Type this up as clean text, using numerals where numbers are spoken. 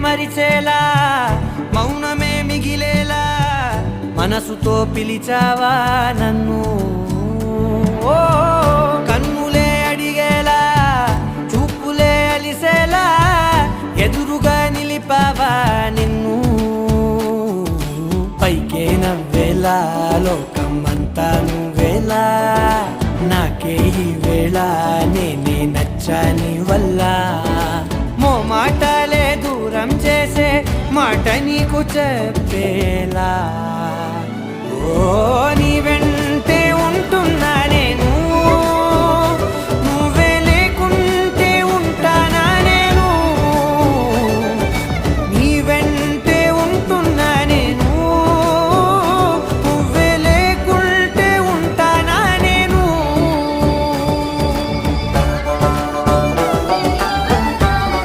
మరిచేలా మౌనమే మిగిలేలా మనసుతో పిలిచావా నన్ను. ఓ కన్నులే అడిగేలా చూపులే అలిసేలా ఎదురుగా నిలిపావా నిన్ను. పైకే నవ్వేలా లోకమంతా నువ్వేలా నాకే ఈ వేళ నేనే నచ్చాని వల్ల. మాటలే దూరం చేసే మాట నీకు చెప్పేలా. ఓ నీ వెన్న